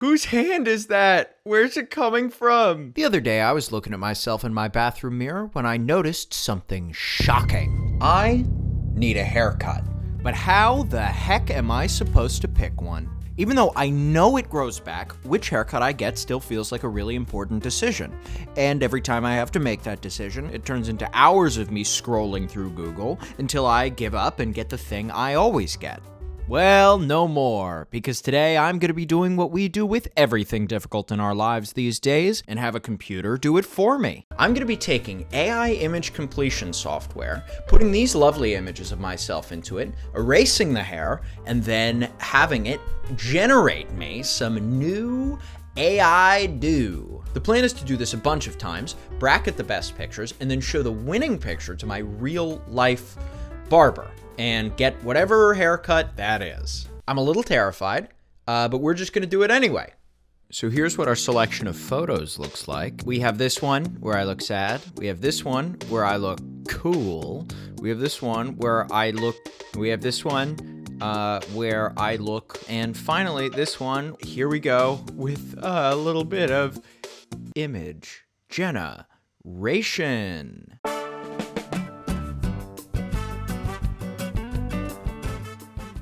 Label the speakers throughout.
Speaker 1: Whose hand is that? Where's it coming from?
Speaker 2: The other day, I was looking at myself in my bathroom mirror when I noticed something shocking. I need a haircut. But how the heck am I supposed to pick one? Even though I know it grows back, which haircut I get still feels like a really important decision. And every time I have to make that decision, it turns into hours of me scrolling through Google until I give up and get the thing I always get. Well, no more, because today I'm going to be doing what we do with everything difficult in our lives these days and have a computer do it for me. I'm going to be taking AI image completion software, putting these lovely images of myself into it, erasing the hair, and then having it generate me some new AI do. The plan is to do this a bunch of times, bracket the best pictures, and then show the winning picture to my real life barber and get whatever haircut that is. I'm a little terrified, but we're just gonna do it anyway. So here's what our selection of photos looks like. We have this one where I look sad. We have this one where I look cool. We have this one where I look, we have this one where I look, and finally this one, here we go, with a little bit of image generation.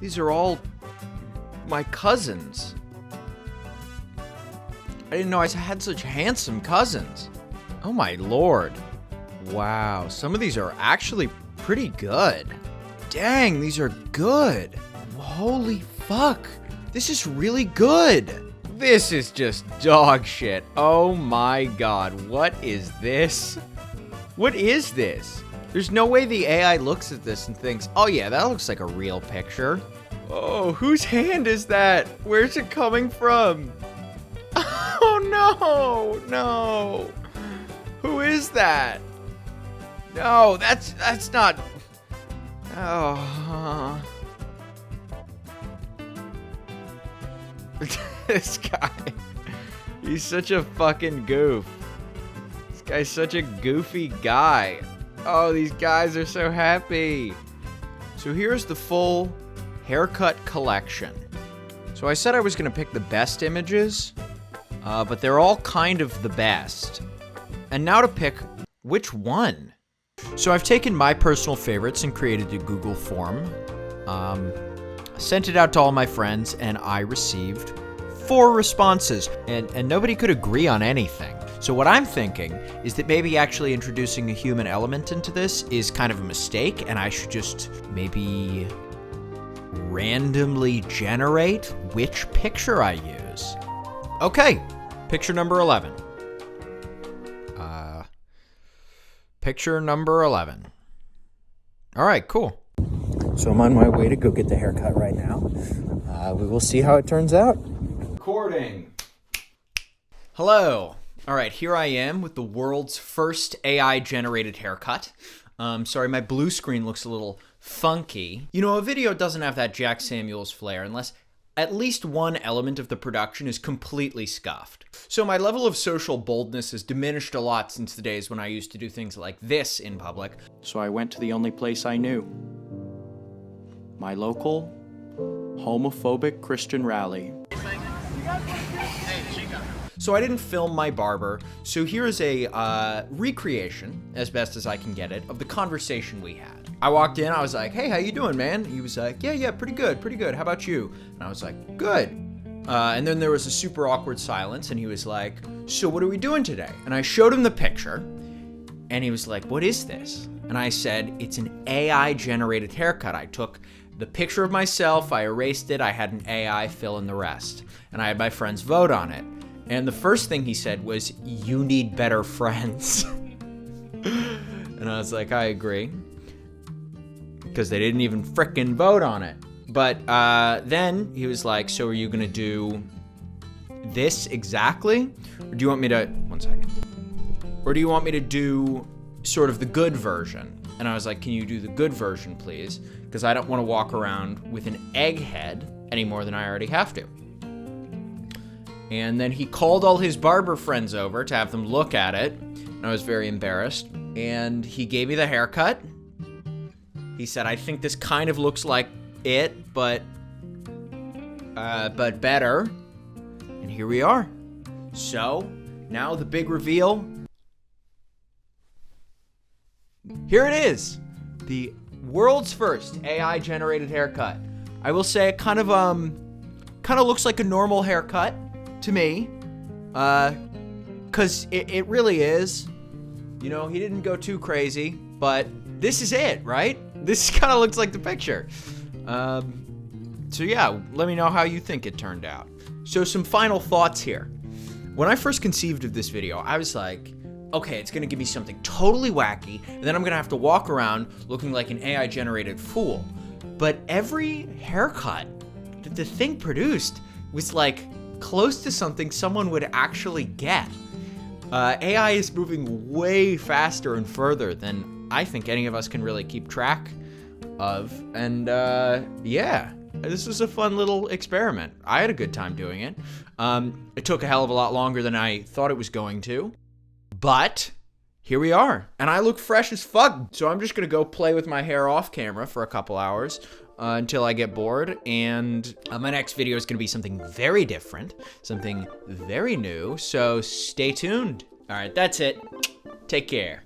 Speaker 2: These are all my cousins. I didn't know I had such handsome cousins. Oh my lord. Wow, some of these are actually pretty good. Dang, these are good. Holy fuck. This is really good. This is just dog shit. Oh my god, what is this? What is this? There's no way the AI looks at this and thinks, oh yeah, that looks like a real picture.
Speaker 1: Oh, whose hand is that? Where's it coming from? Oh no. Who is that? No, that's not. Oh. This guy. He's such a fucking goof. This guy's such a goofy guy. Oh, these guys are so happy. So here's the full haircut collection. So I said I was going to pick the best images, but they're all kind of the best. And now to pick which one. So I've taken my personal favorites and created a Google form, sent it out to all my friends, and I received 4 responses, and nobody could agree on anything. So what I'm thinking is that maybe actually introducing a human element into this is kind of a mistake, and I should just maybe randomly generate which picture I use. Okay, picture number 11. Picture number 11. All right, cool. So I'm on my way to go get the haircut right now. We will see how it turns out. Recording. Hello. All right, here I am with the world's first AI-generated haircut. Sorry, my blue screen looks a little funky. You know, a video doesn't have that Jack Samuels flair unless at least one element of the production is completely scuffed. So my level of social boldness has diminished a lot since the days when I used to do things like this in public. So I went to the only place I knew. My local homophobic Christian rally. So I didn't film my barber, so here is a recreation, as best as I can get it, of the conversation we had. I walked in, I was like, hey, how you doing, man? He was like, yeah, pretty good. How about you? And I was like, good. And then there was a super awkward silence, and he was like, so what are we doing today? And I showed him the picture, and he was like, what is this? And I said, it's an AI-generated haircut. I took the picture of myself, I erased it, I had an AI fill in the rest. And I had my friends vote on it. And the first thing he said was, you need better friends. And I was like, I agree. Because they didn't even frickin' vote on it. But then he was like, so are you gonna do this exactly? Or do you want me to, one second. Or do you want me to do sort of the good version? And I was like, can you do the good version, please? Because I don't want to walk around with an egghead any more than I already have to. And then he called all his barber friends over to have them look at it. And I was very embarrassed. And he gave me the haircut. He said, I think this kind of looks like it, but better. And here we are. So, now the big reveal. Here it is. The world's first AI-generated haircut. I will say it kind of looks like a normal haircut to me. Cause it really is. You know, he didn't go too crazy, but this is it, right? This kind of looks like the picture. So yeah, let me know how you think it turned out. So some final thoughts here. When I first conceived of this video, I was like, okay, it's gonna give me something totally wacky, and then I'm gonna have to walk around looking like an AI-generated fool. But every haircut that the thing produced was like close to something someone would actually get. AI is moving way faster and further than I think any of us can really keep track of. And yeah, this was a fun little experiment. I had a good time doing it. It took a hell of a lot longer than I thought it was going to. But here we are, and I look fresh as fuck. So I'm just gonna go play with my hair off camera for a couple hours until I get bored. And my next video is gonna be something very different, something very new. So stay tuned. All right, that's it. Take care.